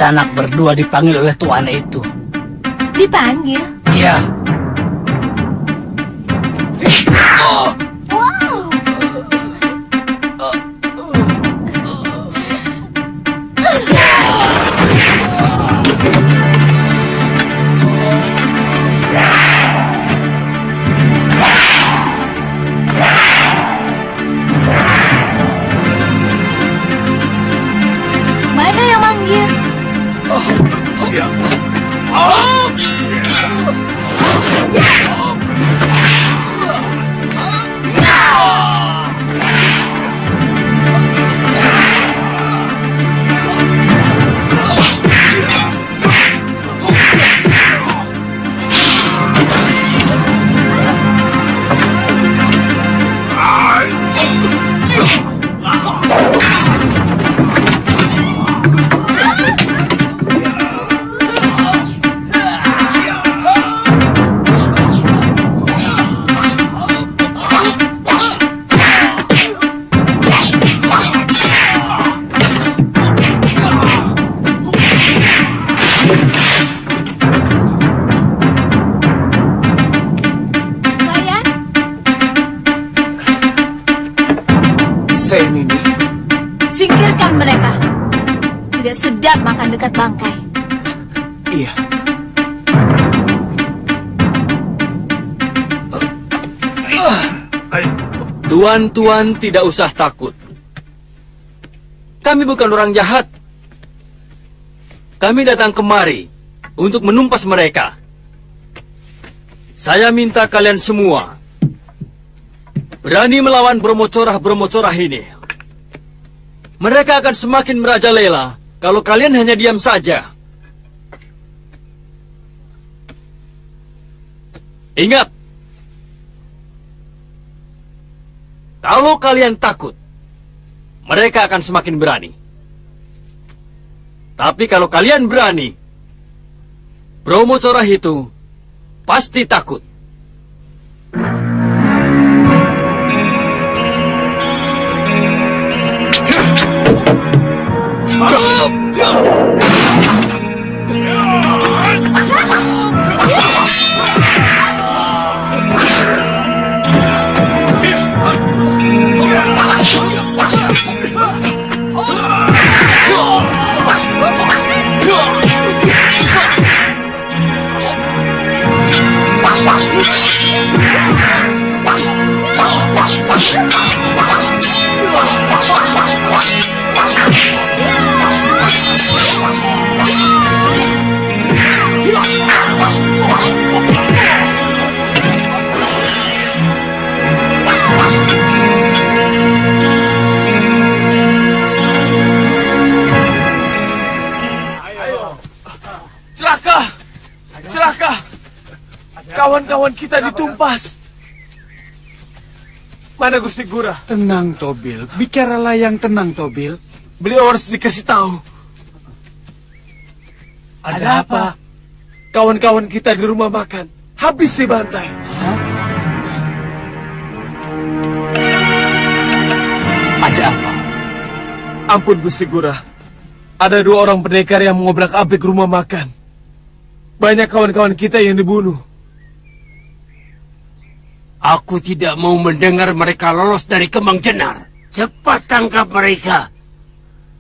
sanak berdua dipanggil oleh tuan itu. Dipanggil? Iya. Wow. Mana yang manggil? Senini. Singkirkan mereka. Tidak sedap makan dekat bangkai. Iya. Tuan-tuan tidak usah takut. Kami bukan orang jahat. Kami datang kemari untuk menumpas mereka. Saya minta kalian semua berani melawan bromocorah-bromocorah ini. Mereka akan semakin merajalela kalau kalian hanya diam saja. Ingat, kalau kalian takut, mereka akan semakin berani. Tapi kalau kalian berani, bromocorah itu pasti takut. Celaka! Kawan-kawan kita ditumpas. Mana Gusti Gura? Tenang, Tobil. Bicaralah yang tenang, Tobil. Beliau harus dikasih tahu. Ada apa? Kawan-kawan kita di rumah makan habis dibantai. Hah? Ada apa? Ampun Gusti Gura. Ada 2 orang pendekar yang mengobrak-abrik rumah makan. Banyak kawan-kawan kita yang dibunuh. Aku tidak mau mendengar mereka lolos dari Kemang Jenar. Cepat tangkap mereka.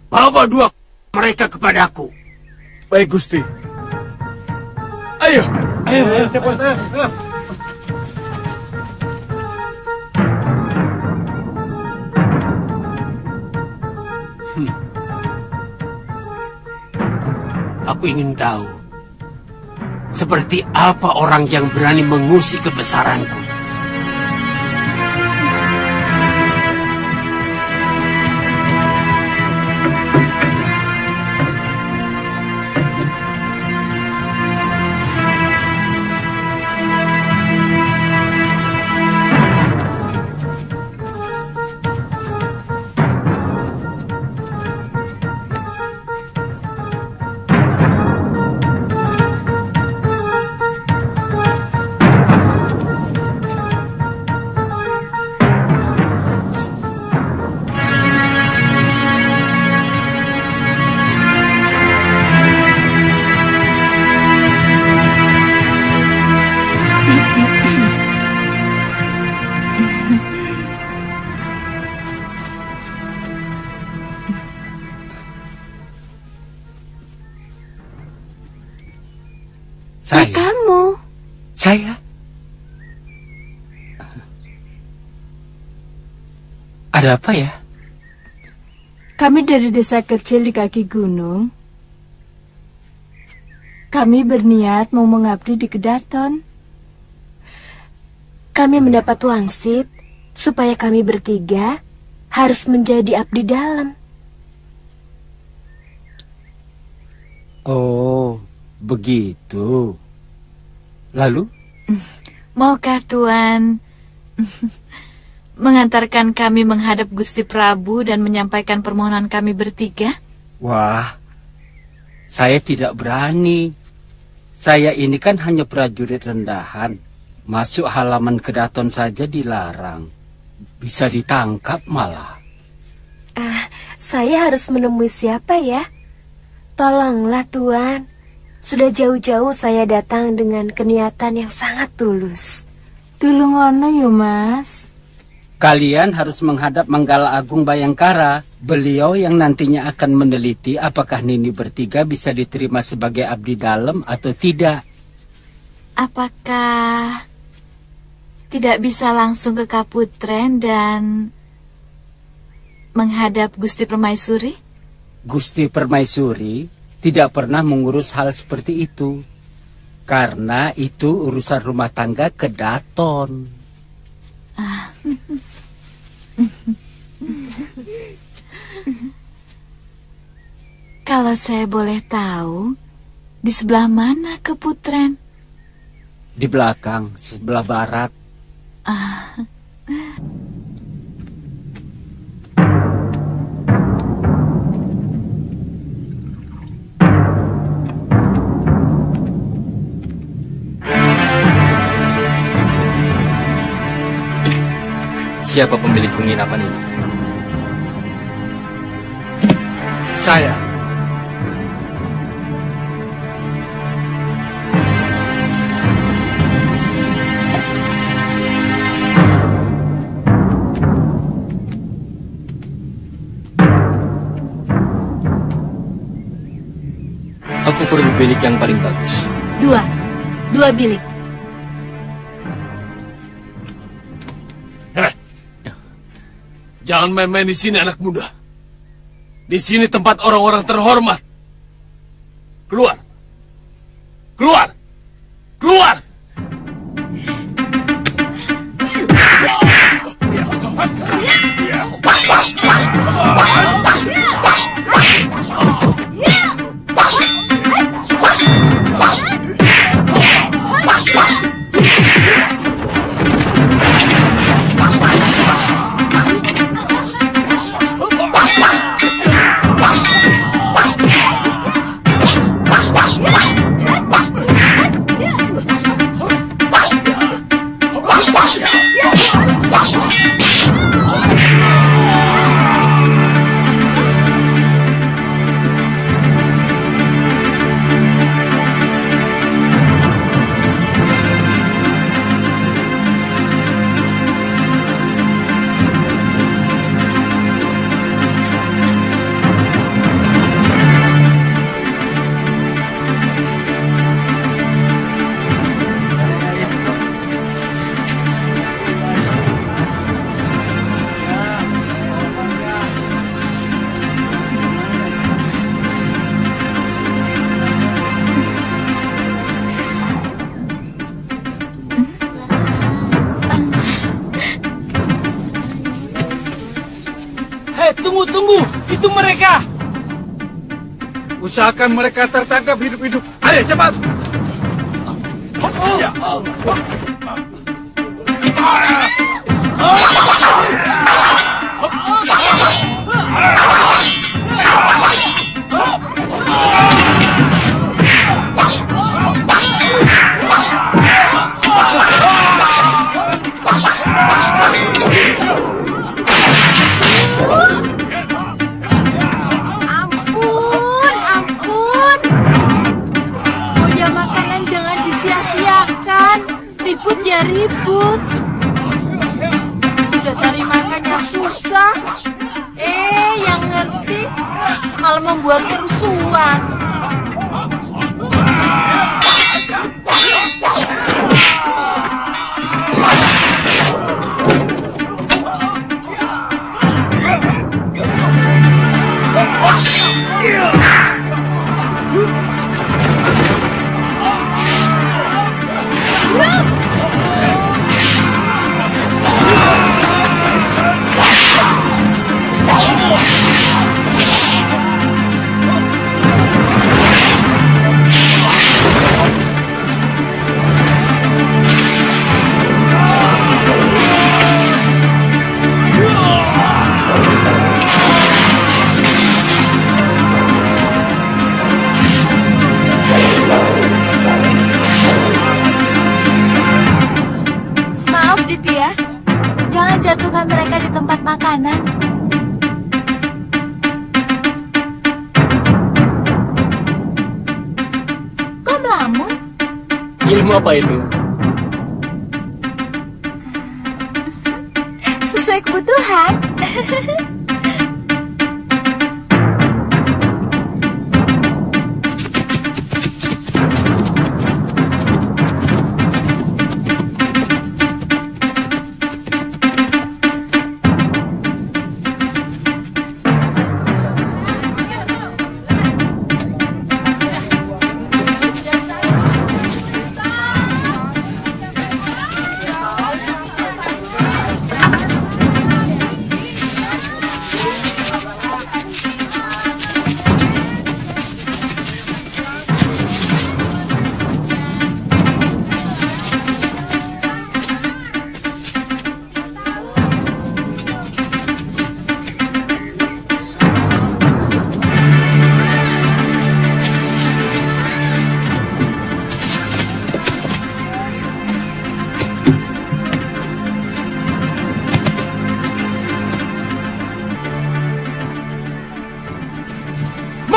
Bawa 2 mereka kepadaku. Baik Gusti. Ayo. Ayo, cepat. Aku ingin tahu, seperti apa orang yang berani mengusik kebesaranku. Ada apa ya? Kami dari desa kecil di kaki gunung. Kami berniat mau mengabdi di Kedaton. Kami mendapat wangsit supaya kami bertiga harus menjadi abdi dalam. Oh, begitu. Lalu? Maukah Tuan mengantarkan kami menghadap Gusti Prabu dan menyampaikan permohonan kami bertiga? Wah, saya tidak berani. Saya ini kan hanya prajurit rendahan. Masuk halaman Kedaton saja dilarang. Bisa ditangkap malah. Saya harus menemui siapa ya? Tolonglah Tuan. Sudah jauh-jauh saya datang dengan keniatan yang sangat tulus. Tulungono yo Mas. Kalian harus menghadap Manggala Agung Bayangkara. Beliau yang nantinya akan meneliti apakah Nini bertiga bisa diterima sebagai abdi dalam atau tidak. Apakah tidak bisa langsung ke Kaputren dan menghadap Gusti Permaisuri? Gusti Permaisuri tidak pernah mengurus hal seperti itu. Karena itu urusan rumah tangga Kedaton. Kalau saya boleh tahu, di sebelah mana Kaputren? Di belakang, sebelah barat. Siapa pemilik penginapan ini? Saya. Aku perlu bilik yang paling bagus. Dua bilik. Jangan main-main di sini anak muda. Di sini tempat orang-orang terhormat. Keluar. Keluar. Keluar. Tunggu, itu mereka. Usahakan mereka tertangkap hidup-hidup. Ayo cepat. Ribut ya ribut. Sudah cari makannya susah. Yang ngerti malah membuat kerusuhan. Aditya, jangan jatuhkan mereka di tempat makanan. Kok melamun? Ilmu apa itu? Sesuai kebutuhan.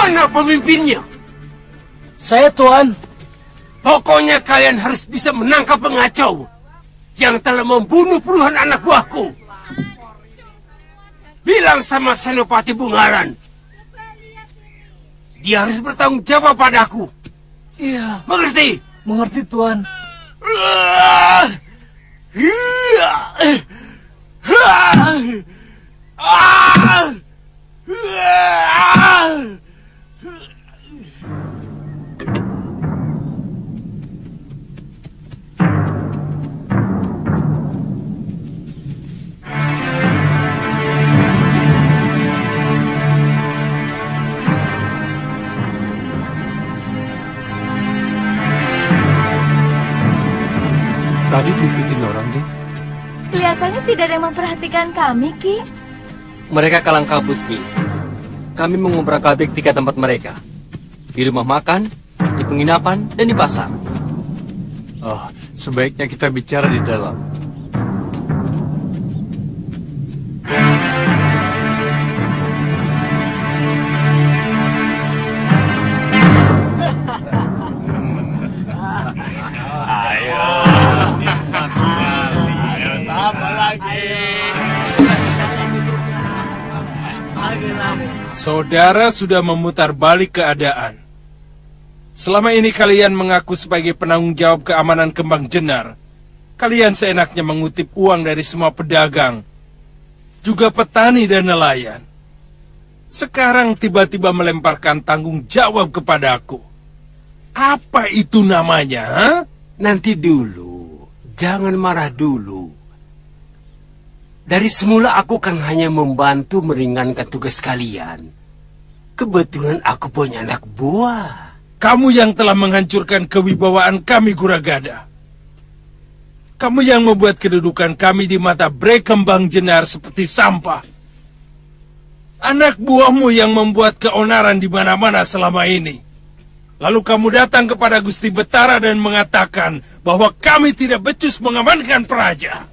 Mana pemimpinnya? Saya, Tuan. Pokoknya kalian harus bisa menangkap pengacau yang telah membunuh puluhan anak buahku. Bilang sama Senopati Bungaran, dia harus bertanggung jawab padaku. Iya, Mengerti? mengerti Tuan. Tadi diikutin orang, deh. Kelihatannya tidak ada yang memperhatikan kami, Ki. Mereka kalang kabut, Ki. Kami mengobrak-abrik 3 tempat mereka. Di rumah makan, di penginapan, dan di pasar. Oh, sebaiknya kita bicara di dalam. Saudara sudah memutar balik keadaan. Selama ini kalian mengaku sebagai penanggung jawab keamanan Kembang Jenar. Kalian seenaknya mengutip uang dari semua pedagang, juga petani dan nelayan. Sekarang tiba-tiba melemparkan tanggung jawab kepadaku. Apa itu namanya, ha? Nanti dulu, jangan marah dulu. Dari semula aku kan hanya membantu meringankan tugas kalian. Kebetulan aku punya anak buah. Kamu yang telah menghancurkan kewibawaan kami, Guragada. Kamu yang membuat kedudukan kami di mata Bre Kembang Jenar seperti sampah. Anak buahmu yang membuat keonaran di mana-mana selama ini. Lalu kamu datang kepada Gusti Betara dan mengatakan bahwa kami tidak becus mengamankan Praja.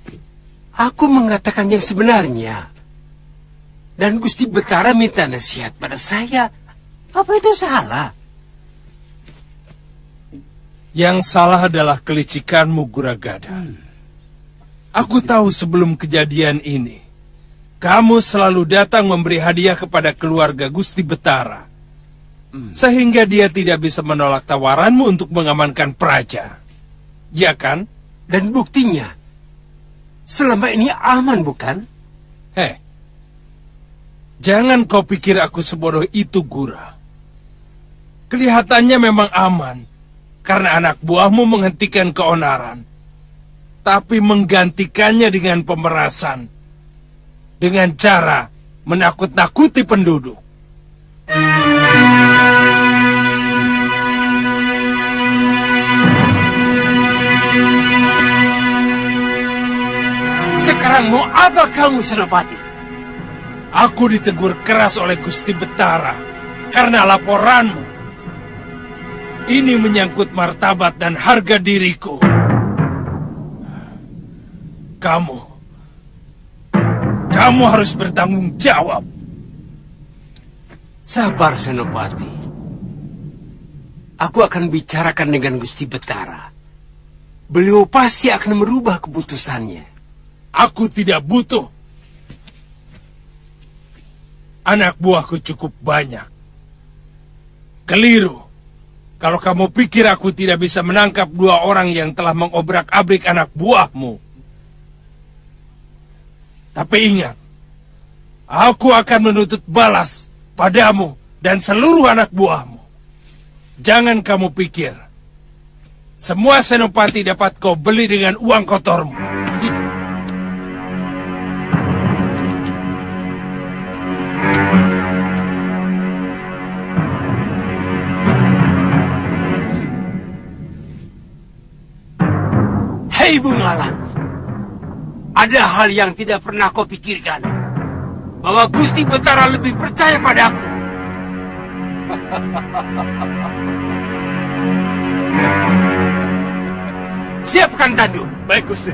Aku mengatakan yang sebenarnya. Dan Gusti Betara minta nasihat pada saya. Apa itu salah? Yang salah adalah kelicikanmu, Guragada. Aku tahu sebelum kejadian ini, kamu selalu datang memberi hadiah kepada keluarga Gusti Betara. Sehingga dia tidak bisa menolak tawaranmu untuk mengamankan Praja. Ya kan? Dan buktinya, selama ini aman, bukan? Jangan kau pikir aku sebodoh itu, Gura. Kelihatannya memang aman, karena anak buahmu menghentikan keonaran. Tapi menggantikannya dengan pemerasan. Dengan cara menakut-nakuti penduduk. Sekarang mau apa kamu, Senopati? Aku ditegur keras oleh Gusti Betara karena laporanmu. Ini menyangkut martabat dan harga diriku. Kamu harus bertanggung jawab. Sabar, Senopati. Aku akan bicarakan dengan Gusti Betara. Beliau pasti akan merubah keputusannya. Aku tidak butuh. Anak buahku cukup banyak. Keliru. Kalau kamu pikir aku tidak bisa menangkap 2 orang yang telah mengobrak-abrik anak buahmu. Tapi ingat, aku akan menuntut balas padamu dan seluruh anak buahmu. Jangan kamu pikir semua senopati dapat kau beli dengan uang kotormu. Hei Bungalan, ada hal yang tidak pernah kau pikirkan, bahwa Gusti Betara lebih percaya padaku. Siapkan tandu. Baik, Gusti.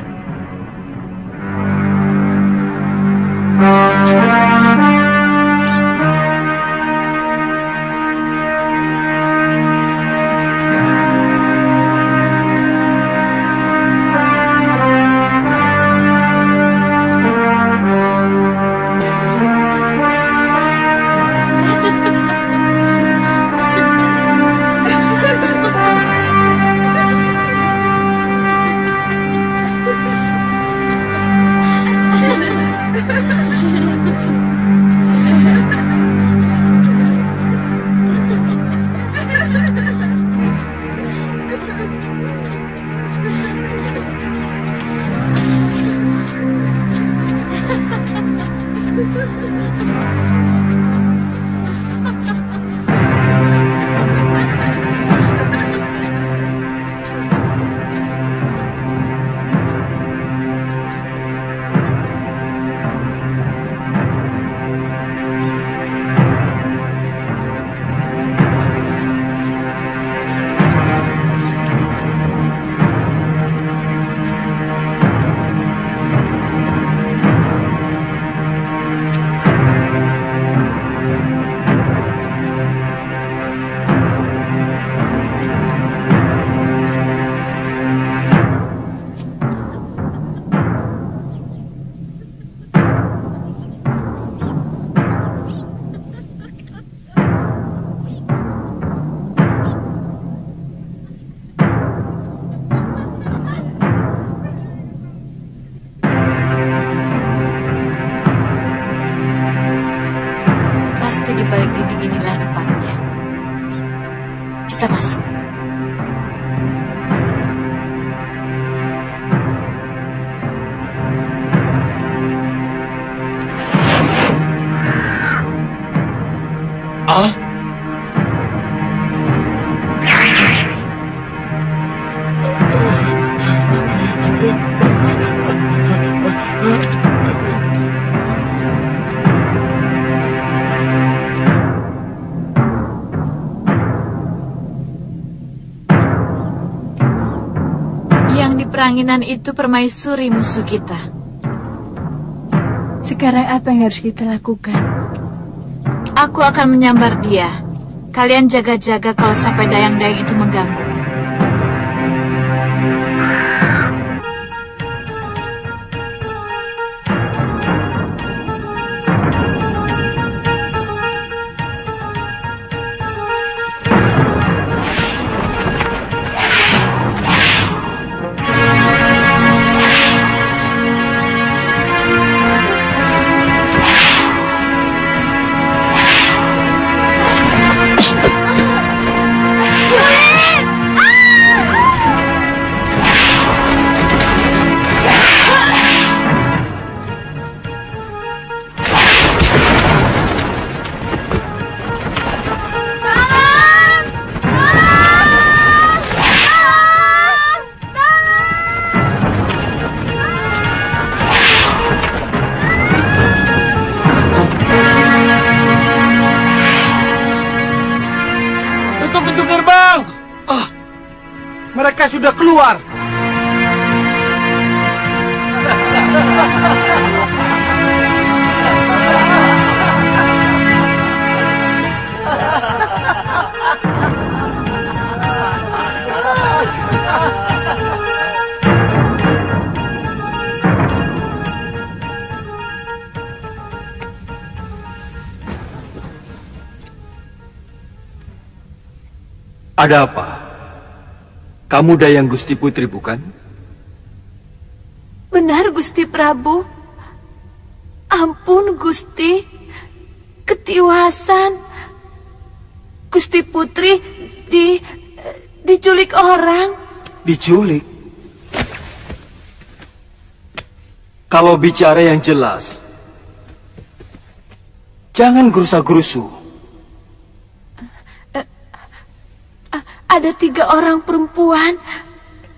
Di balik dinding inilah tempatnya. Kita masuk. Ah? Peranginan itu permaisuri musuh kita. Sekarang apa yang harus kita lakukan? Aku akan menyambar dia. Kalian jaga-jaga kalau sampai dayang-dayang itu mengganggu. Mereka sudah keluar. Ada apa? Kamu Dayang Gusti Putri, bukan? Benar, Gusti Prabu. Ampun, Gusti. Ketiwasan. Gusti Putri diculik orang. Diculik? Kalau bicara yang jelas, jangan gerusa-gerusu. Ada 3 orang perempuan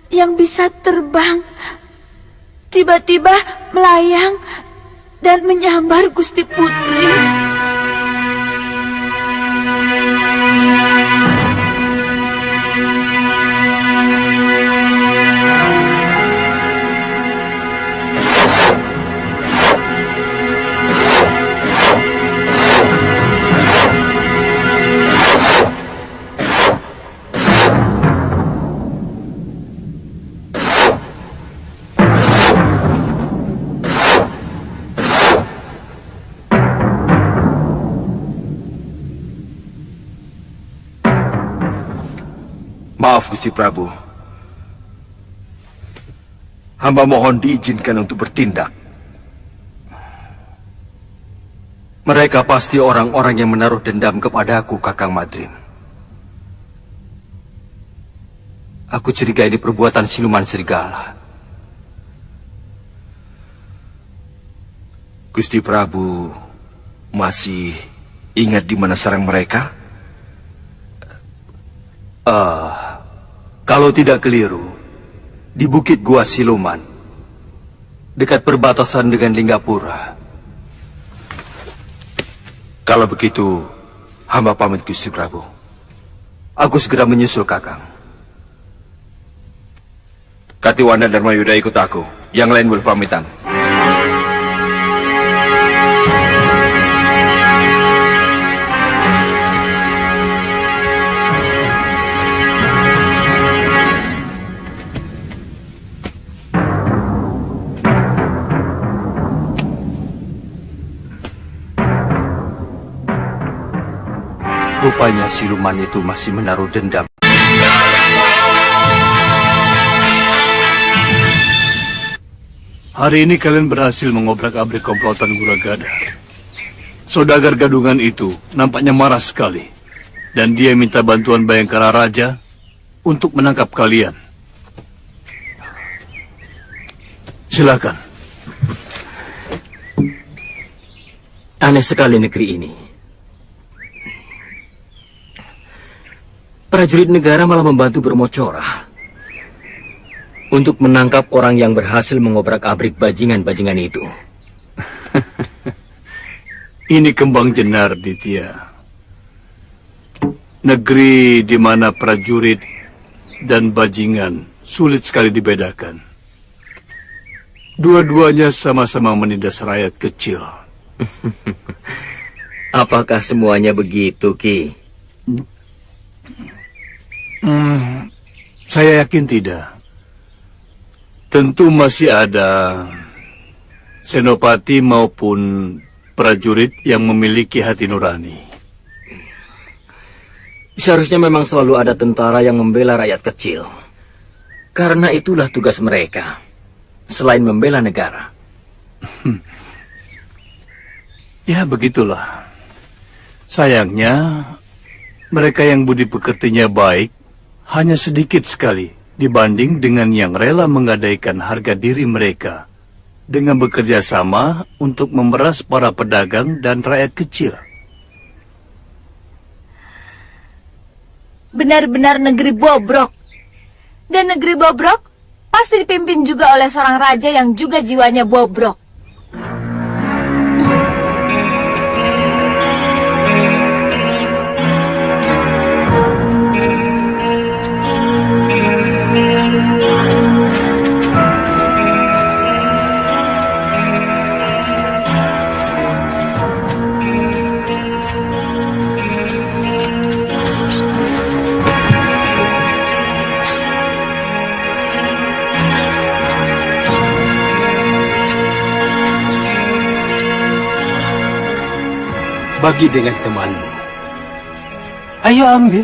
yang bisa terbang. Tiba-tiba melayang dan menyambar Gusti Putri. Maaf, Gusti Prabu. Hamba mohon diizinkan untuk bertindak. Mereka pasti orang-orang yang menaruh dendam kepadaku, Kakang Madrim. Aku curiga ini perbuatan siluman serigala. Gusti Prabu masih ingat di mana sarang mereka? Kalau tidak keliru, di Bukit Gua Siluman, dekat perbatasan dengan Linggapura. Kalau begitu, hamba pamit, Gusti Prabu. Aku segera menyusul, Kakang. Katiwana dan Mayuda ikut aku. Yang lain berpamitan. Rupanya siluman itu masih menaruh dendam. Hari ini kalian berhasil mengobrak-abrik komplotan Guragada. Saudagar gadungan itu nampaknya marah sekali. Dan dia minta bantuan Bayangkara Raja untuk menangkap kalian. Silakan. Aneh sekali negeri ini. Prajurit negara malah membantu Bromocorah untuk menangkap orang yang berhasil mengobrak-abrik bajingan-bajingan itu. Ini Kembang Jenar, Ditya. Negeri di mana prajurit dan bajingan sulit sekali dibedakan. Dua-duanya sama-sama menindas rakyat kecil. Apakah semuanya begitu, Ki? Saya yakin tidak. Tentu masih ada senopati maupun prajurit yang memiliki hati nurani. Seharusnya memang selalu ada tentara yang membela rakyat kecil. Karena itulah tugas mereka, selain membela negara. Ya, begitulah. Sayangnya, mereka yang budi pekertinya baik hanya sedikit sekali dibanding dengan yang rela menggadaikan harga diri mereka dengan bekerja sama untuk memeras para pedagang dan rakyat kecil. Benar-benar negeri bobrok. Dan negeri bobrok pasti dipimpin juga oleh seorang raja yang juga jiwanya bobrok. Bagi dengan temanmu. Ayo ambil.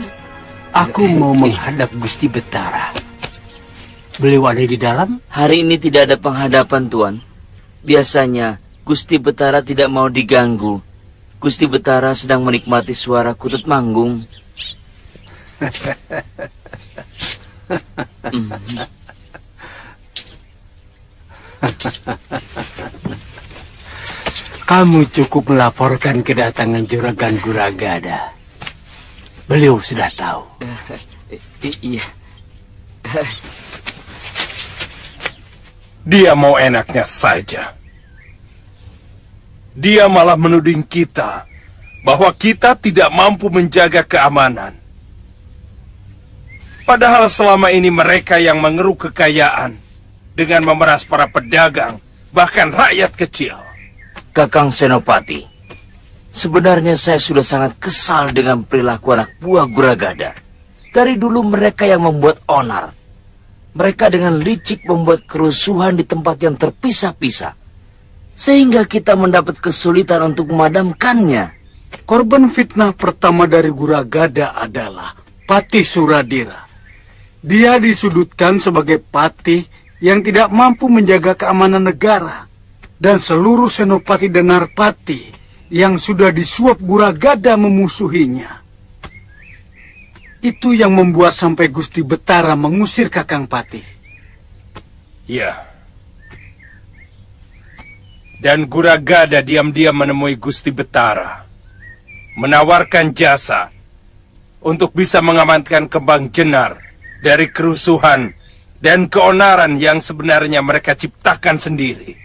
Aku mau menghadap Gusti Betara. Beliau ada di dalam? Hari ini tidak ada penghadapan, Tuan. Biasanya, Gusti Betara tidak mau diganggu. Gusti Betara sedang menikmati suara kutut manggung. Kamu cukup melaporkan kedatangan Juragan Guragada. Beliau sudah tahu. Iya. Dia mau enaknya saja. Dia malah menuding kita bahwa kita tidak mampu menjaga keamanan. Padahal selama ini mereka yang mengeruk kekayaan dengan memeras para pedagang, bahkan rakyat kecil. Kakang Senopati, sebenarnya saya sudah sangat kesal dengan perilaku anak buah Guragada. Dari dulu mereka yang membuat onar. Mereka dengan licik membuat kerusuhan di tempat yang terpisah-pisah. Sehingga kita mendapat kesulitan untuk memadamkannya. Korban fitnah pertama dari Guragada adalah Patih Suradira. Dia disudutkan sebagai patih yang tidak mampu menjaga keamanan negara. Dan seluruh senopati dan narpati yang sudah disuap Guragada memusuhinya. Itu yang membuat sampai Gusti Betara mengusir Kakang Patih. Ya. Dan Guragada diam-diam menemui Gusti Betara, menawarkan jasa untuk bisa mengamankan Kembang Jenar dari kerusuhan dan keonaran yang sebenarnya mereka ciptakan sendiri.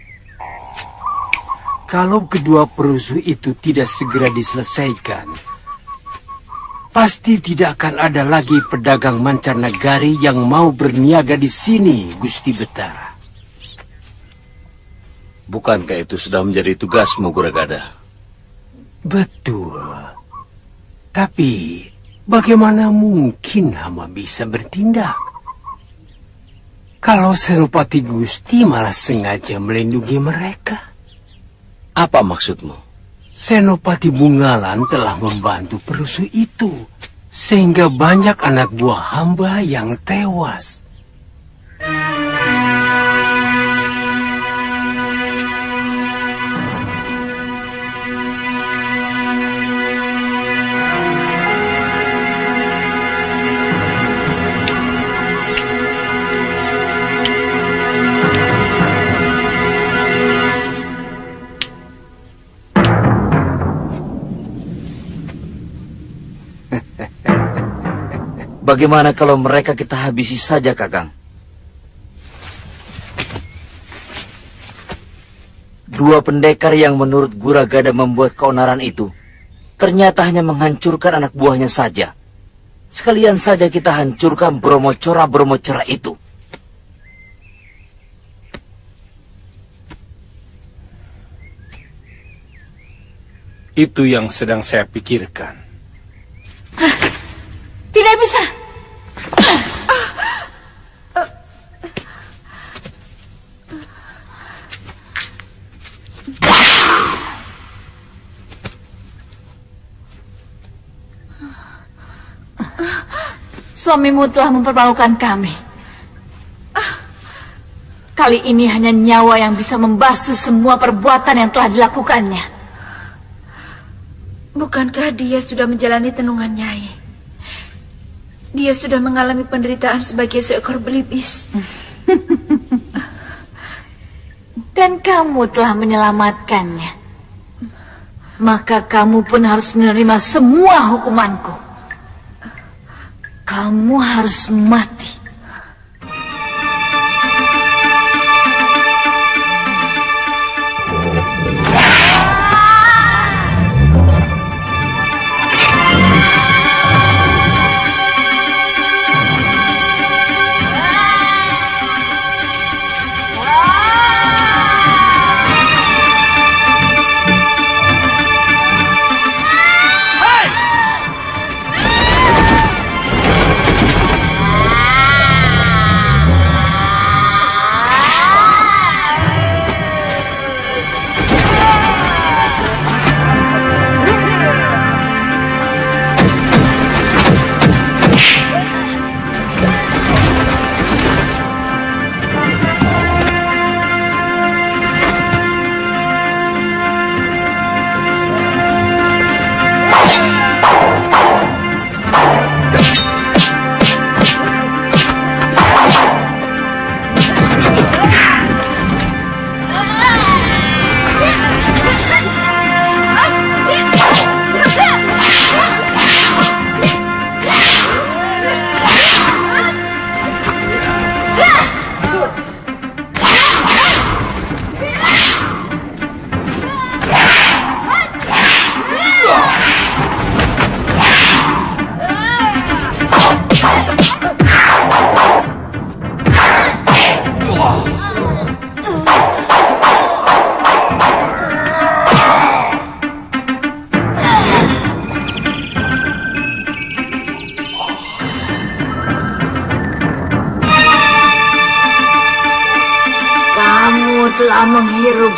Kalau kedua perusuh itu tidak segera diselesaikan, pasti tidak akan ada lagi pedagang mancanegari yang mau berniaga di sini, Gusti Betara. Bukankah itu sudah menjadi tugasmu, Guragada? Betul. Tapi bagaimana mungkin hamba bisa bertindak? Kalau Senopati Gusti malah sengaja melindungi mereka. Apa maksudmu? Senopati Bungalan telah membantu perusuh itu, sehingga banyak anak buah hamba yang tewas. Bagaimana kalau mereka kita habisi saja, Kakang? Dua pendekar yang menurut Guragada membuat keonaran itu, ternyata hanya menghancurkan anak buahnya saja. Sekalian saja kita hancurkan Bromocora itu. Itu yang sedang saya pikirkan. Tidak bisa. Suamimu telah mempermalukan kami. Kali ini hanya nyawa yang bisa membasuh semua perbuatan yang telah dilakukannya. Bukankah dia sudah menjalani tenungan Nyai? Dia sudah mengalami penderitaan sebagai seekor belibis. Dan kamu telah menyelamatkannya. Maka kamu pun harus menerima semua hukumanku. Kamu harus mati.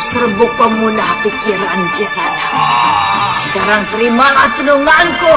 serbuk pemunah pikiran Kisana. Sekarang terimalah tununganku.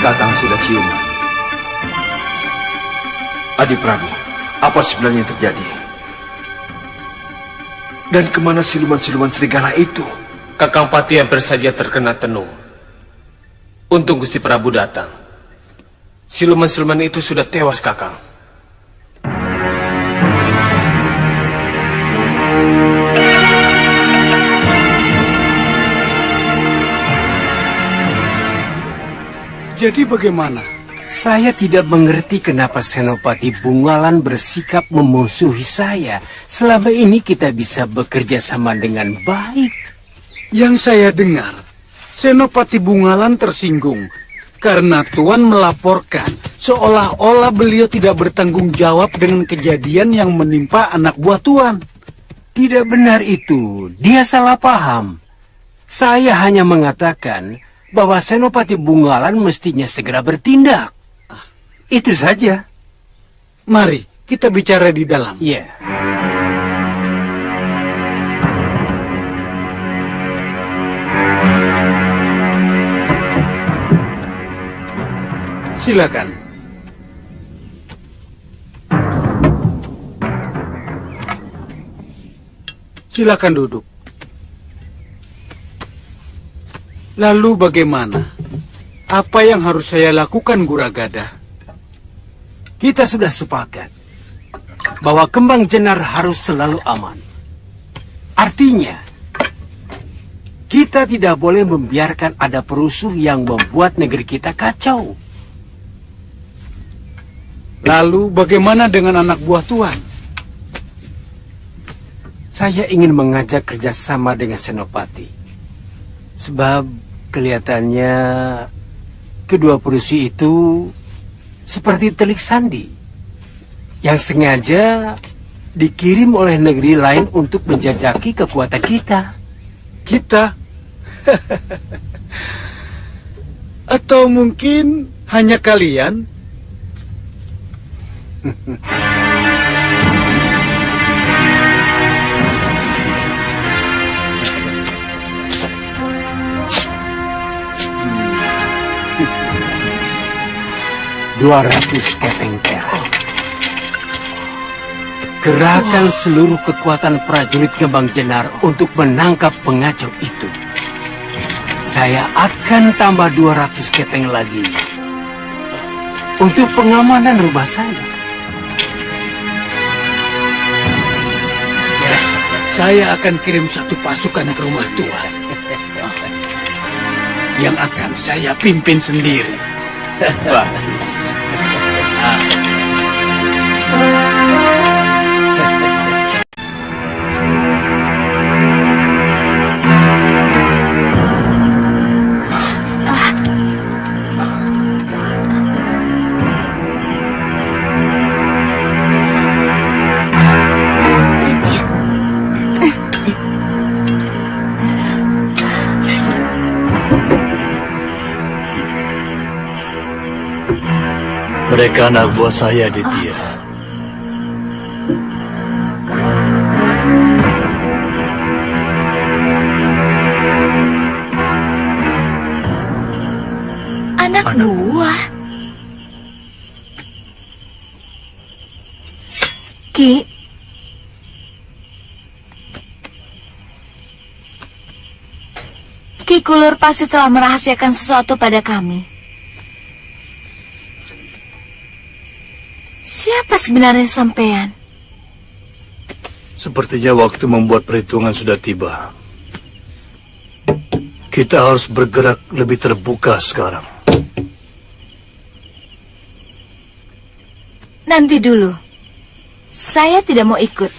Kakang sudah siuman. Adi Prabu, apa sebenarnya yang terjadi? Dan kemana siluman-siluman serigala itu? Kakang Pati hampir saja terkena tenung. Untung Gusti Prabu datang. Siluman-siluman itu sudah tewas, Kakang. Jadi bagaimana? Saya tidak mengerti kenapa Senopati Bungalan bersikap memusuhi saya. Selama ini kita bisa bekerja sama dengan baik. Yang saya dengar, Senopati Bungalan tersinggung karena Tuan melaporkan seolah-olah beliau tidak bertanggung jawab dengan kejadian yang menimpa anak buah Tuan. Tidak benar itu, dia salah paham. Saya hanya mengatakan bahwa Senopati Bungalan mestinya segera bertindak. Itu saja. Mari kita bicara di dalam. Iya. Silakan. Silakan duduk. Lalu bagaimana? Apa yang harus saya lakukan, Guragada? Kita sudah sepakat. bahwa Kembang Jenar harus selalu aman. Artinya, kita tidak boleh membiarkan ada perusuh yang membuat negeri kita kacau. Lalu bagaimana dengan anak buah Tuan? Saya ingin mengajak kerjasama dengan Senopati. Sebab kelihatannya kedua perusuh itu seperti telik sandi yang sengaja dikirim oleh negeri lain untuk menjajaki kekuatan kita. Kita? Atau mungkin hanya kalian? $200 kepeng perak. Kerahkan seluruh kekuatan prajurit Kembang Jenar untuk menangkap pengacau itu. Saya akan tambah 200 kepeng lagi untuk pengamanan rumah saya. Ya, saya akan kirim satu pasukan ke rumah Tuan. Yang akan saya pimpin sendiri. Bagus. Mereka anak buah saya, Ditya. Anak buah? Ki? Ki Kulur pasti telah merahasiakan sesuatu pada kami. Siapa sebenarnya sampean? Sepertinya waktu membuat perhitungan sudah tiba. Kita harus bergerak lebih terbuka sekarang. Nanti dulu. Saya tidak mau ikut.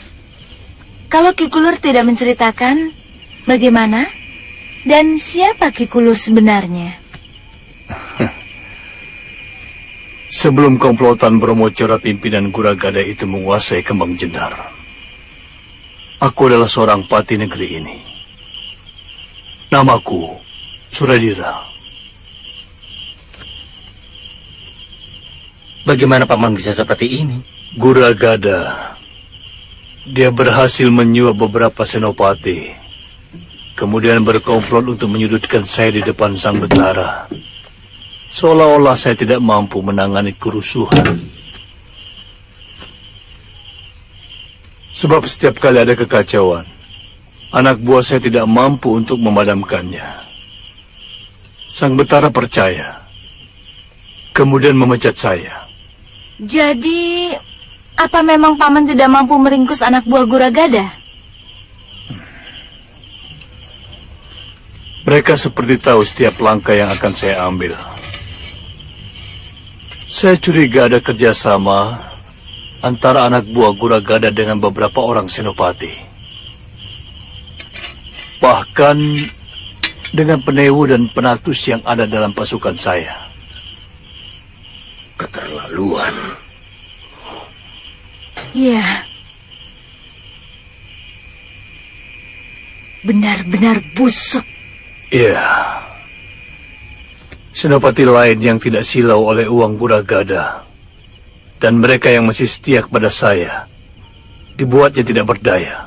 Kalau Ki Kulur tidak menceritakan bagaimana dan siapa Ki Kulur sebenarnya. Sebelum komplotan Brahmacora pimpinan Guragada itu menguasai Kembang Jenar, aku adalah seorang pati negeri ini. Namaku Suradira. Bagaimana paman bisa seperti ini? Guragada. Dia berhasil menyuap beberapa senopati, kemudian berkomplot untuk menyudutkan saya di depan Sang Betara. Seolah-olah saya tidak mampu menangani kerusuhan. Sebab setiap kali ada kekacauan, anak buah saya tidak mampu untuk memadamkannya. Sang Betara percaya, kemudian memecat saya. Jadi, apa memang paman tidak mampu meringkus anak buah Guragada? Mereka seperti tahu setiap langkah yang akan saya ambil. Saya curiga ada kerjasama antara anak buah Guragada dengan beberapa orang senopati. Bahkan dengan penewu dan penatus yang ada dalam pasukan saya. Keterlaluan. Ya. Benar-benar busuk. Iya. Senopati lain yang tidak silau oleh uang Guragada dan mereka yang masih setia kepada saya dibuatnya tidak berdaya.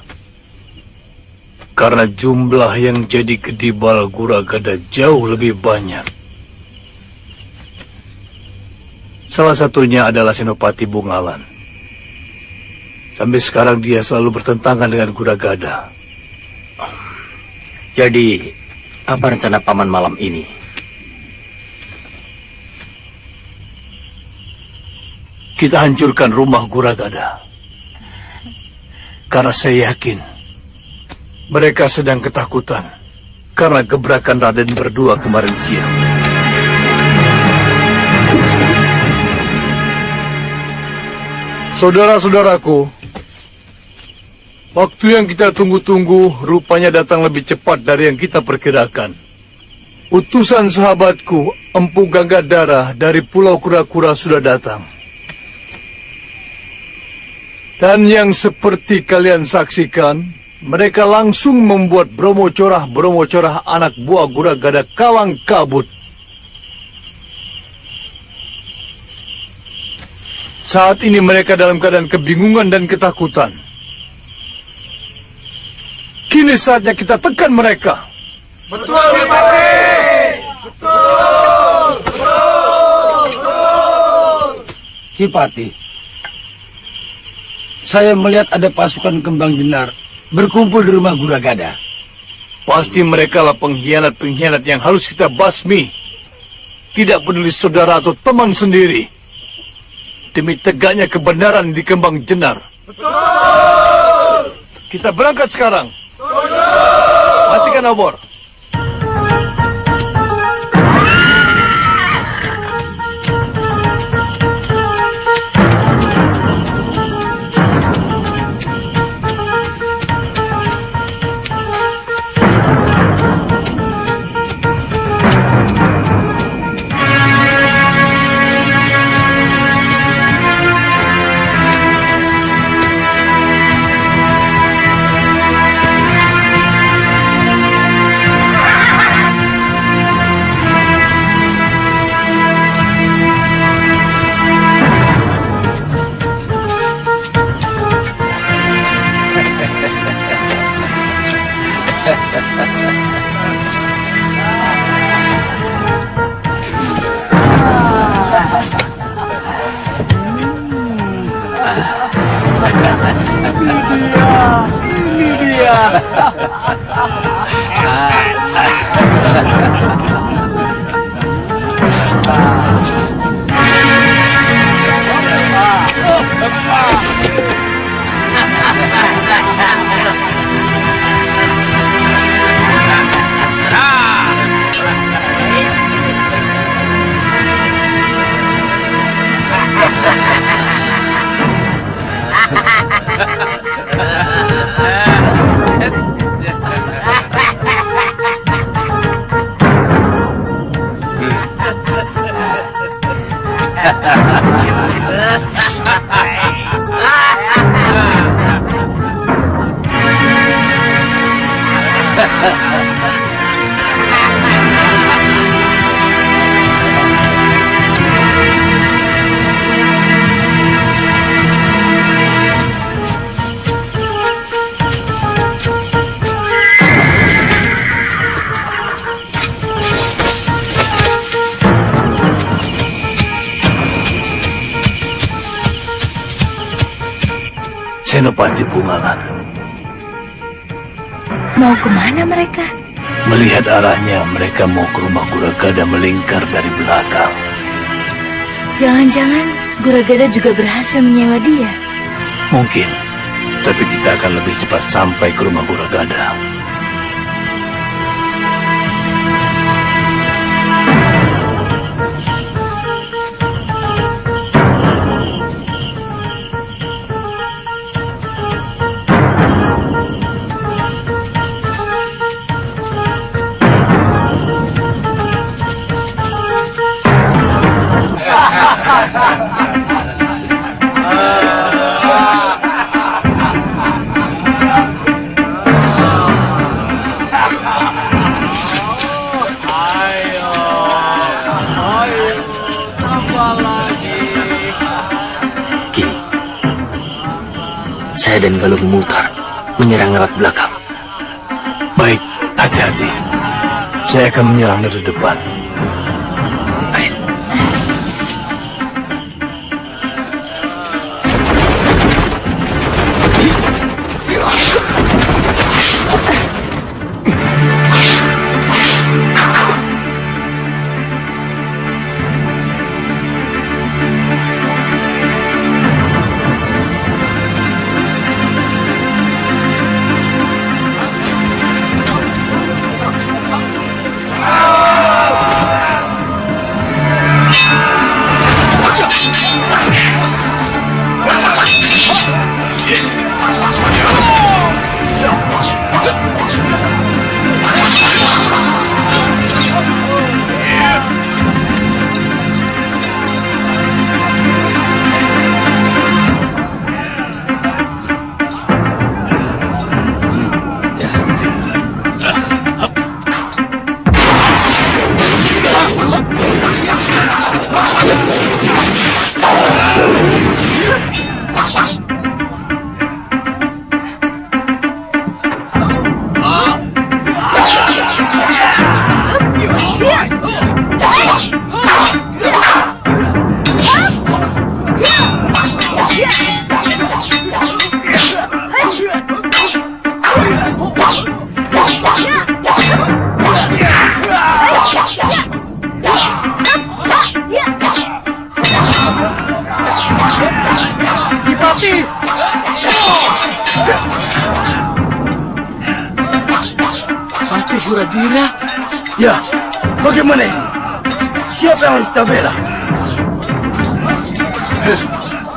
Karena jumlah yang jadi kedibal Guragada jauh lebih banyak. Salah satunya adalah Senopati Bungalan. Sampai sekarang dia selalu bertentangan dengan Guragada. Jadi, apa rencana paman malam ini? Kita hancurkan rumah Guragada. Karena saya yakin mereka sedang ketakutan karena gebrakan Raden berdua kemarin siang. Saudara-saudaraku, waktu yang kita tunggu-tunggu rupanya datang lebih cepat dari yang kita perkirakan. Utusan sahabatku, Empu Ganggadara dari Pulau Kura-Kura sudah datang. Dan yang seperti kalian saksikan, mereka langsung membuat Bromo Corah anak buah Guragada kalang kabut. Saat ini mereka dalam keadaan kebingungan dan ketakutan. Kini saatnya kita tekan mereka. Betul, Adipati! Betul! Kipati, saya melihat ada pasukan kembang jenar berkumpul di rumah Guragada. Pasti mereka lah pengkhianat-pengkhianat yang harus kita basmi. Tidak peduli saudara atau teman sendiri. Demi tegaknya kebenaran di Kembang Jenar. Betul! Kita berangkat sekarang. Betul! Matikan obor. Ini dia. Senopati Bungalan. Mau kemana mereka? Melihat arahnya, mereka mau ke rumah Guragada melingkar dari belakang. Jangan-jangan Guragada juga berhasil menyewa dia. Mungkin, tapi kita akan lebih cepat sampai ke rumah Guragada. Saya dan Galuh memutar, menyerang lewat belakang. Baik, hati-hati. Saya akan menyerang dari depan. Guradira? Ya, bagaimana ini? Siapa yang harus kita bela?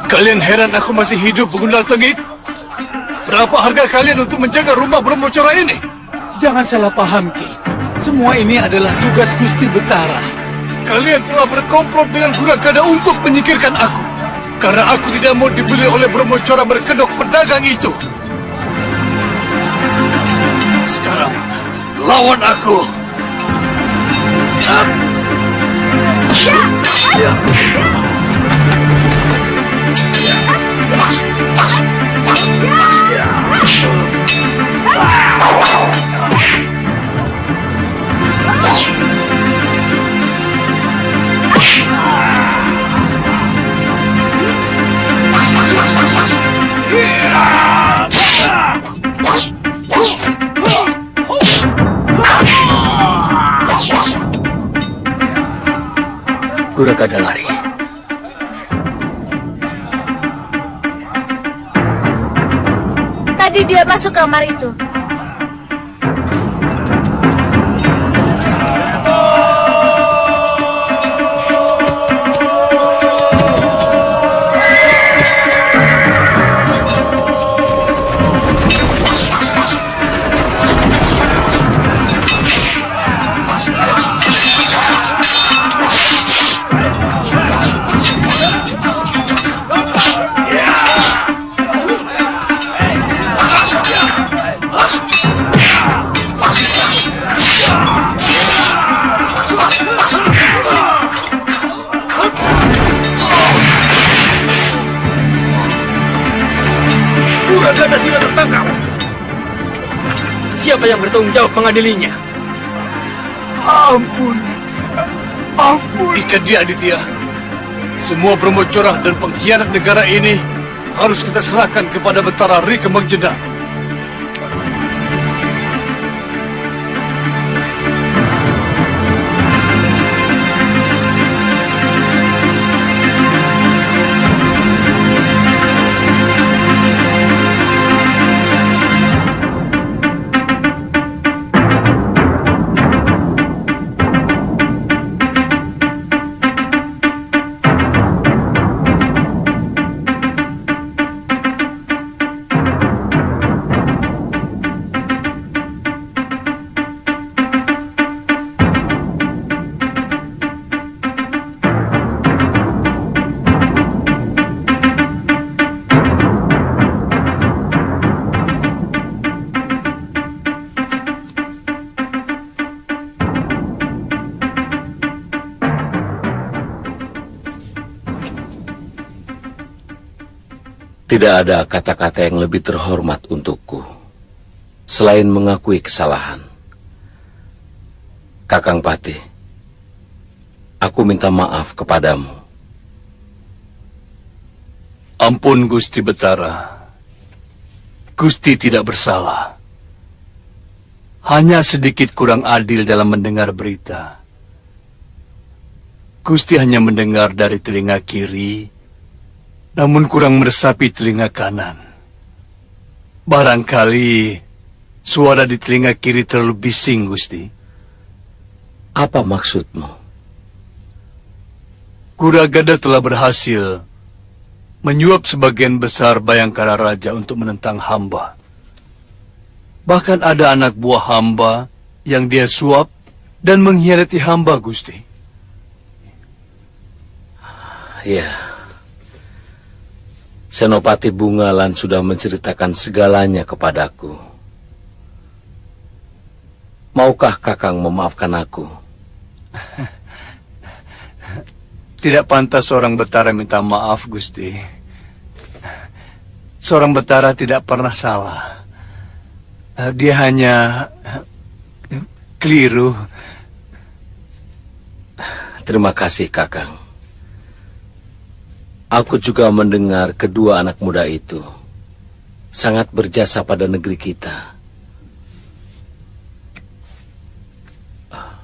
Kalian heran aku masih hidup, Begundal Tengik? Berapa harga kalian untuk menjaga rumah Brahmacora ini? Jangan salah paham, Ki. Semua ini adalah tugas Gusti Betara. Kalian telah berkomplot dengan Guragada untuk menyingkirkan aku. Karena aku tidak mau dibeli oleh Brahmacora berkedok pedagang itu. Sekarang, lawan aku. Guragada lari. Tadi dia masuk kamar itu. Guragada sudah tertangkap. Siapa yang bertanggung jawab mengadilinya? Ampun. Ikat dia, Aditya. Semua Brahmacora dan pengkhianat negara ini harus kita serahkan kepada Betara Ri Kembang Jendar. Tidak ada kata-kata yang lebih terhormat untukku selain mengakui kesalahan. Kakang Patih, aku minta maaf kepadamu. Ampun, Gusti Betara. Gusti tidak bersalah. Hanya sedikit kurang adil dalam mendengar berita. Gusti hanya mendengar dari telinga kiri, namun kurang meresapi telinga kanan. Barangkali suara di telinga kiri terlalu bising, Gusti. Apa maksudmu? Guragada telah berhasil menyuap sebagian besar Bayangkara Raja untuk menentang hamba. Bahkan ada anak buah hamba yang dia suap dan mengkhianati hamba, Gusti. Ya. Senopati Bungalan sudah menceritakan segalanya kepadaku. Maukah Kakang memaafkan aku? Tidak pantas seorang Betara minta maaf, Gusti. Seorang Betara tidak pernah salah. Dia hanya keliru. Terima kasih, Kakang. Aku juga mendengar kedua anak muda itu sangat berjasa pada negeri kita.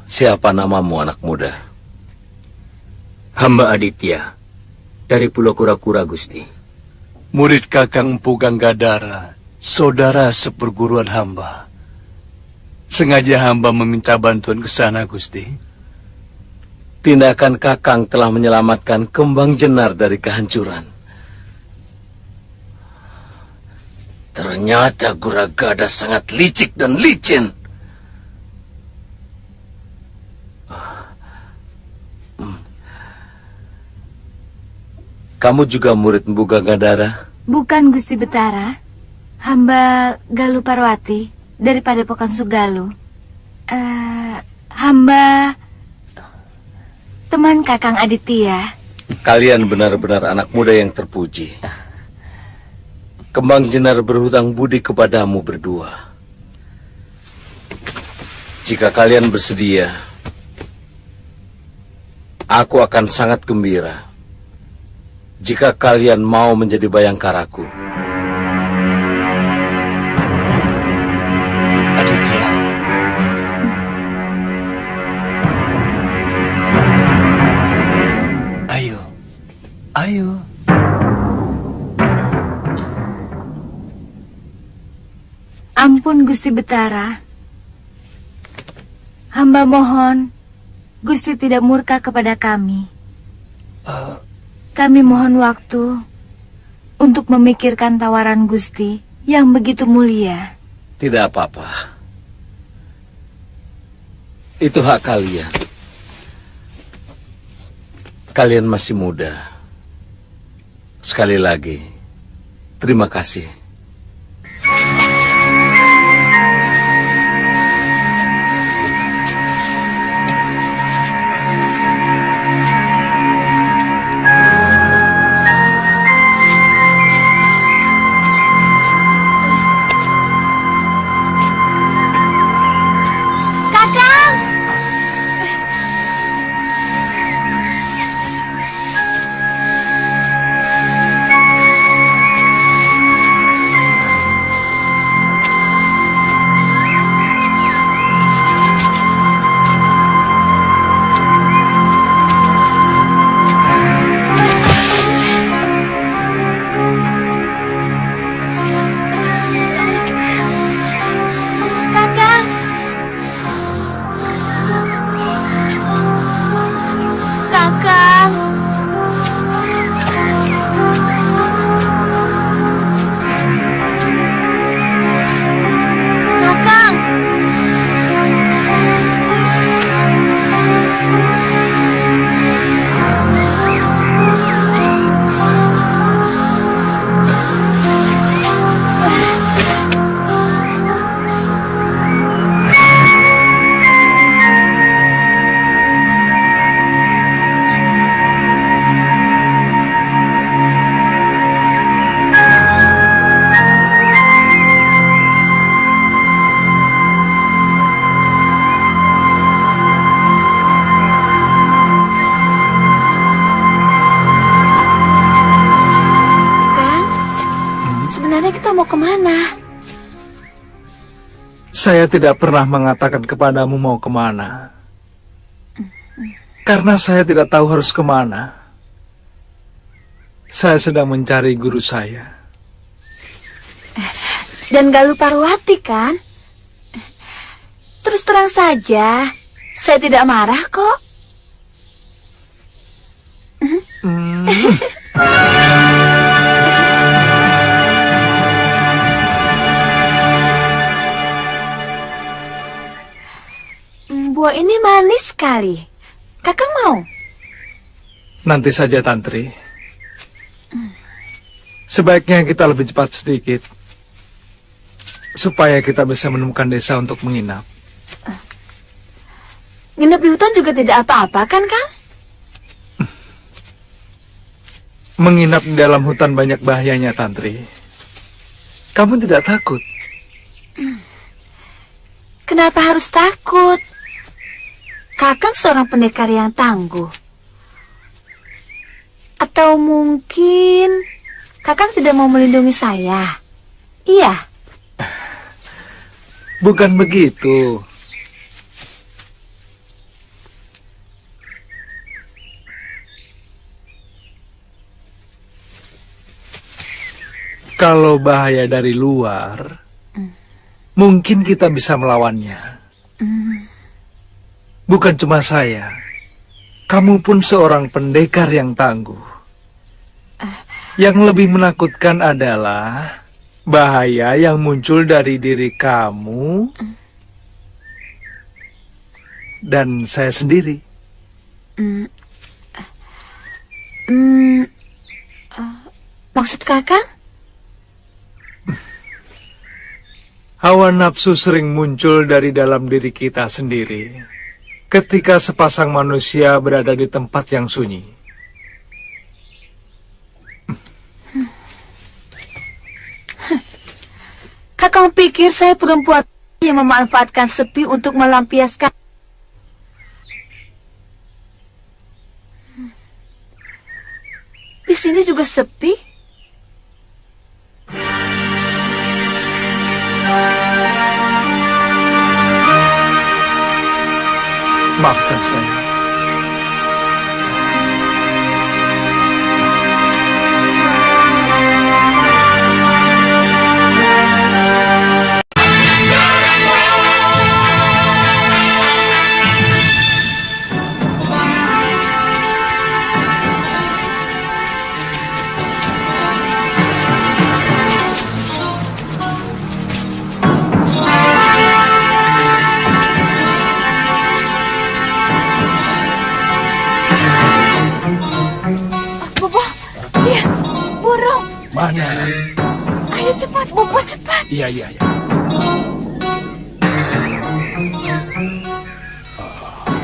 Siapa namamu, anak muda? Hamba Aditya, dari Pulau Kura-Kura, Gusti. Murid Kakang Empu Ganggadara, saudara seperguruan hamba. Sengaja hamba meminta bantuan ke sana, Gusti. Tindakan Kakang telah menyelamatkan Kembang Jenar dari kehancuran. Ternyata Guragada sangat licik dan licin. Kamu juga murid Mpu Gangadara? Bukan, Gusti Betara. Hamba Galuh Parwati dari Padepokan Sugaluh. Hamba teman Kakang Aditya. Kalian benar-benar anak muda yang terpuji. Kembang Jenar berhutang budi kepadamu berdua. Jika kalian bersedia, aku akan sangat gembira jika kalian mau menjadi bayangkaraku. Aditya. Ayo. Ayo. Ampun, Gusti Betara. Hamba mohon Gusti tidak murka kepada kami. Kami mohon waktu untuk memikirkan tawaran Gusti yang begitu mulia. Tidak apa-apa. Itu hak kalian. Kalian masih muda. Sekali lagi, terima kasih. Mau kemana? Saya tidak pernah mengatakan kepadamu mau kemana. Karena saya tidak tahu harus kemana. Saya sedang mencari guru saya. Dan Galuh Parwati kan? Terus terang saja, saya tidak marah kok. Buah ini manis sekali. Kakak mau? Nanti saja, Tantri. Sebaiknya kita lebih cepat sedikit, supaya kita bisa menemukan desa untuk menginap. Nginep di hutan juga tidak apa-apa kan, Kang? Menginap di dalam hutan banyak bahayanya, Tantri. Kamu tidak takut? Kenapa harus takut? Kakang seorang pendekar yang tangguh. Atau mungkin Kakang tidak mau melindungi saya? Iya. Bukan begitu. Kalau bahaya dari luar, mungkin kita bisa melawannya. Bukan cuma saya, kamu pun seorang pendekar yang tangguh. Yang lebih menakutkan adalah bahaya yang muncul dari diri kamu dan saya sendiri. Maksud kakang? Hawa nafsu sering muncul dari dalam diri kita sendiri ketika sepasang manusia berada di tempat yang sunyi. Kakang pikir saya perempuan yang memanfaatkan sepi untuk melampiaskan. Di sini juga sepi. Maafkan saya. Mana? Ayo cepat, Bobo, cepat. Iya.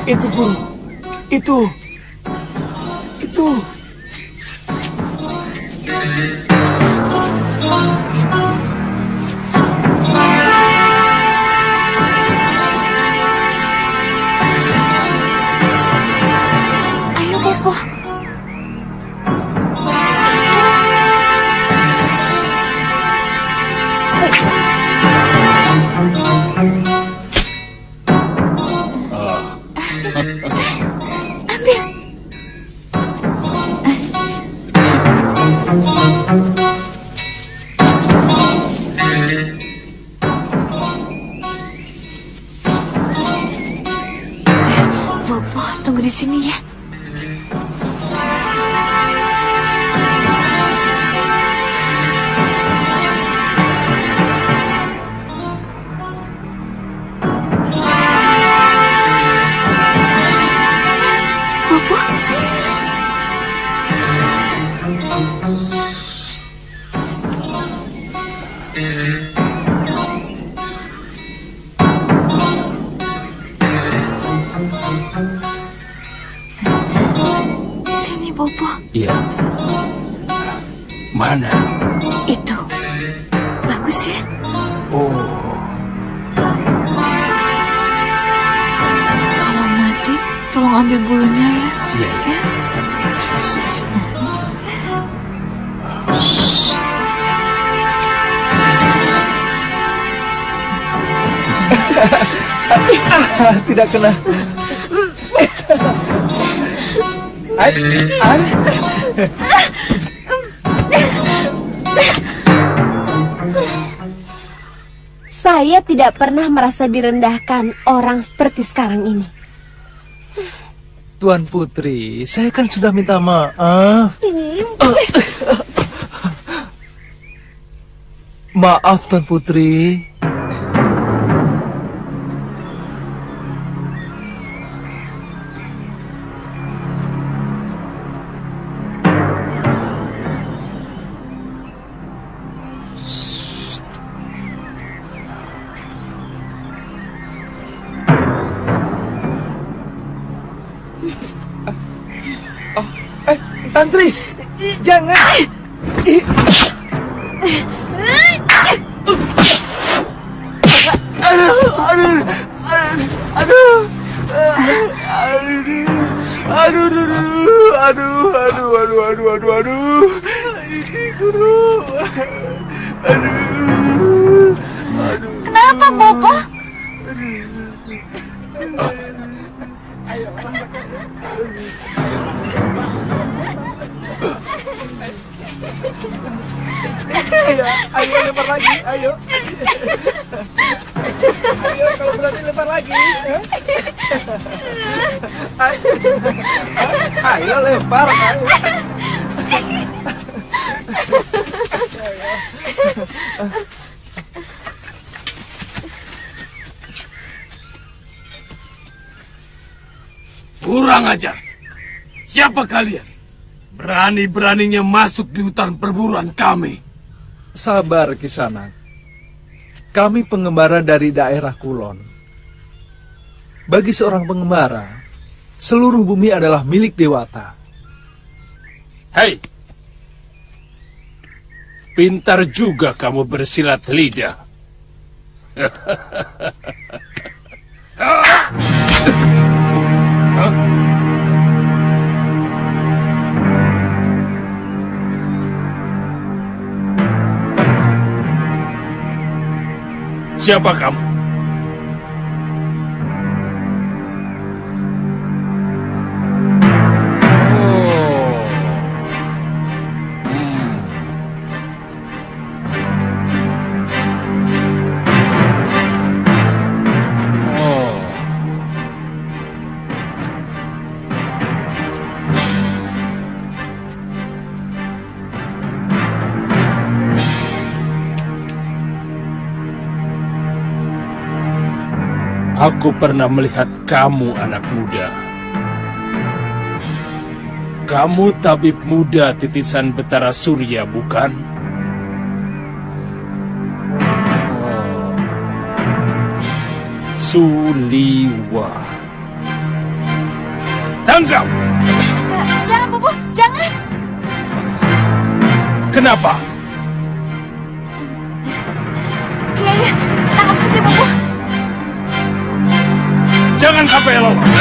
Itu, Guru. Itu. Ayo, Bobo. Ambil. Bobo, tunggu di sini ya. Bobo, sini. Sini, Bobo. Iya. Mana? Itu. Bagus ya? Oh. Kalau mati, tolong ambil bulunya ya. Iya. Sini. Tidak kena. Saya tidak pernah merasa direndahkan orang seperti sekarang ini. Tuan Putri, saya kan sudah minta maaf. Maaf, Tuan Putri. Tantri, jangan. Aduh. Ini Guru. Kenapa, Bobo? Ayo lempar lagi, ayo. Ayo kalau berani lempar lagi. lagi. Ayo lempar. Ayo. Kurang ajar. Siapa kalian? Berani-beraninya masuk di hutan perburuan kami. Sabar, Kisanak. Kami pengembara dari daerah Kulon. Bagi seorang pengembara, seluruh bumi adalah milik Dewata. Hei! Pintar juga kamu bersilat lidah. Siapa kamu? Aku pernah melihat kamu, anak muda. Kamu tabib muda titisan Betara Surya, bukan? Suliwa. Tangkap! Jangan, Bobo, jangan. Kenapa? Iya, tangkap saja, Bobo. Jangan sampai lolos.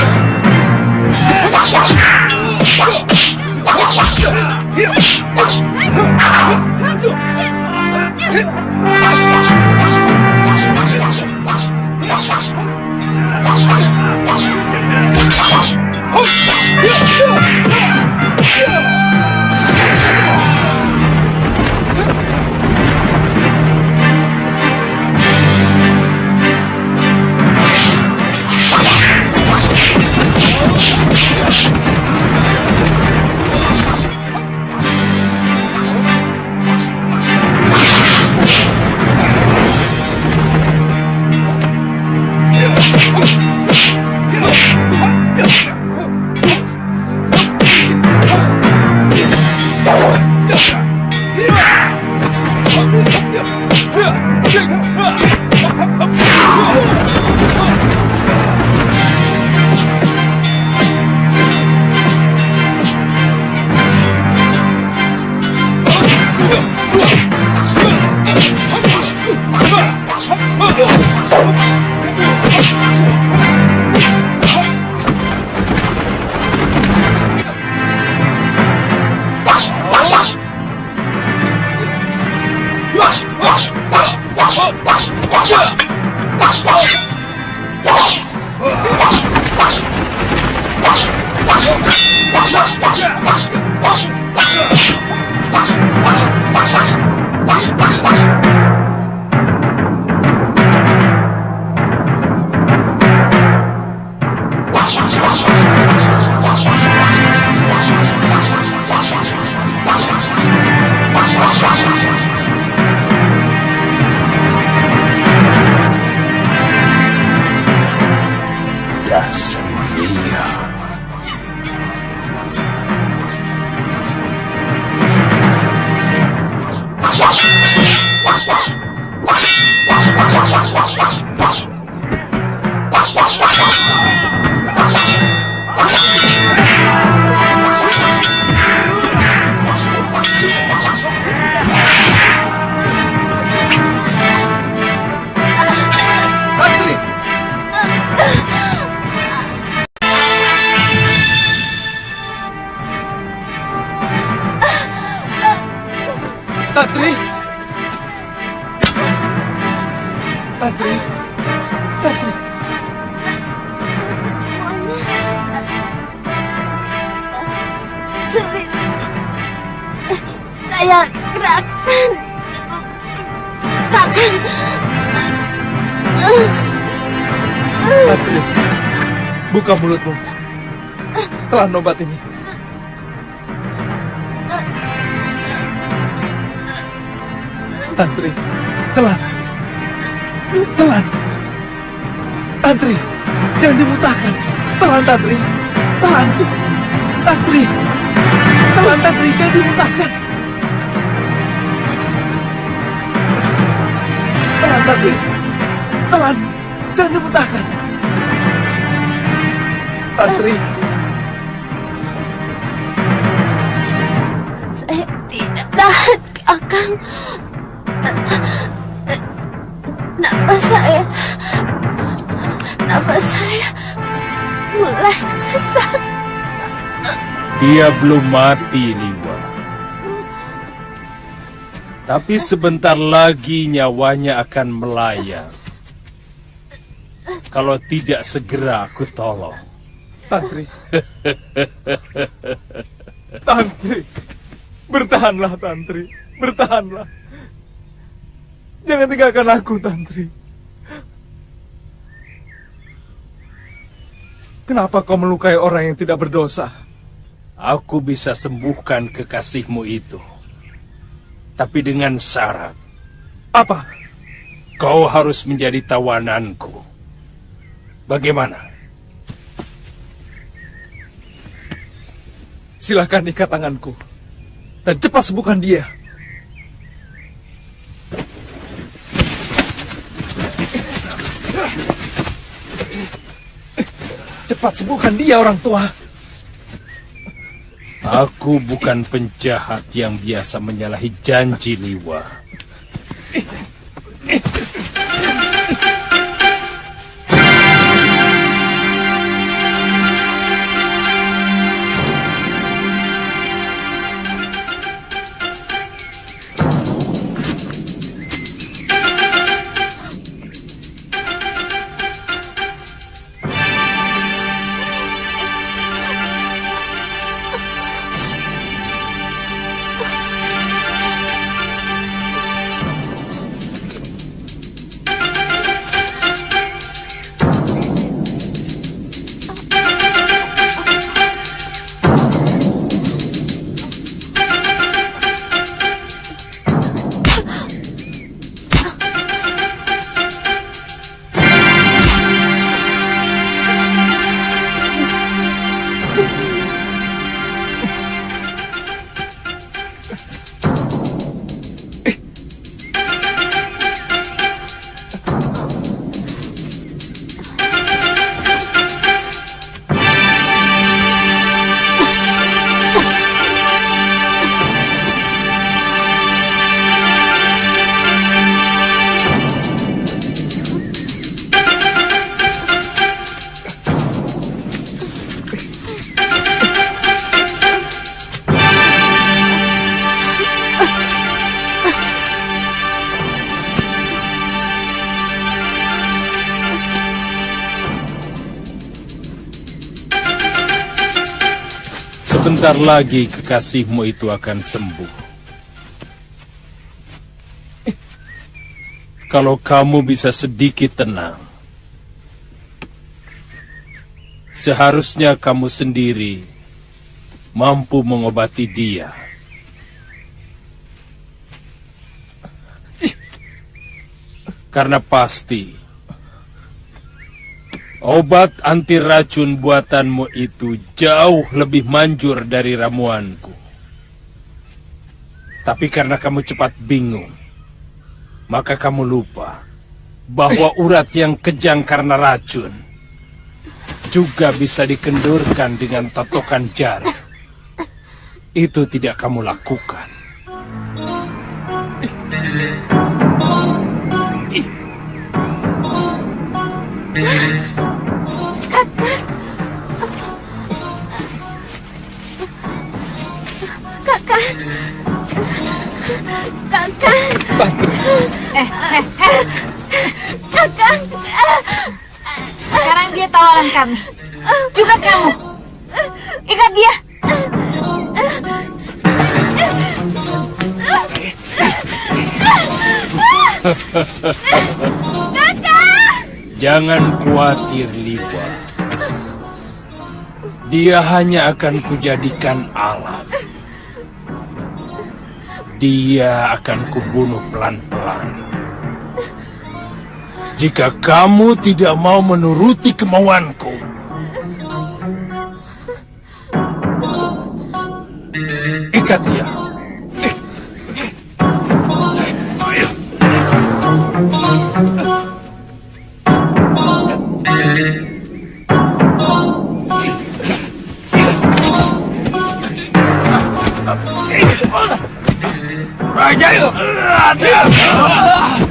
Tatri! Tatri! Tatri! Sulit. Saya gerakan. Kakak. Tantri, buka mulutmu. Telan obat ini. Tantri, telan. Telan. Tantri, jangan dimutahkan. Telan, Tantri. Telan. Tantri. Telan, Tantri, jangan dimutahkan. Telan, Tantri. Telan, jangan dimutahkan. Tantri. Saya tidak tahan, Kakang. Nafas saya mulai sesak. Dia belum mati, Liwa. Tapi sebentar lagi nyawanya akan melayang. Kalau tidak segera aku tolong. Tantri. Tantri. Bertahanlah, Tantri. Bertahanlah. Jangan tinggalkan aku, Tantri. Kenapa kau melukai orang yang tidak berdosa? Aku bisa sembuhkan kekasihmu itu. Tapi dengan syarat. Apa? Kau harus menjadi tawananku. Bagaimana? Silakan ikat tanganku. Dan cepat sembuhkan dia. Cepat sembuhkan dia, orang tua. Aku bukan penjahat yang biasa menyalahi janji, Liwa. Sebentar lagi kekasihmu itu akan sembuh. Kalau kamu bisa sedikit tenang, seharusnya kamu sendiri mampu mengobati dia. Karena pasti obat anti racun buatanmu itu jauh lebih manjur dari ramuanku. Tapi karena kamu cepat bingung, maka kamu lupa bahwa urat yang kejang karena racun juga bisa dikendurkan dengan totokan jari. Itu tidak kamu lakukan. Kakak. Kakak. Sekarang dia tawaran kami. Juga kamu. Ikat dia. Kakak! Jangan khawatir, Liwa. Dia hanya akan kujadikan alat. Dia akan kubunuh pelan-pelan. Jika kamu tidak mau menuruti kemauanku, ikat dia. Raja, ada.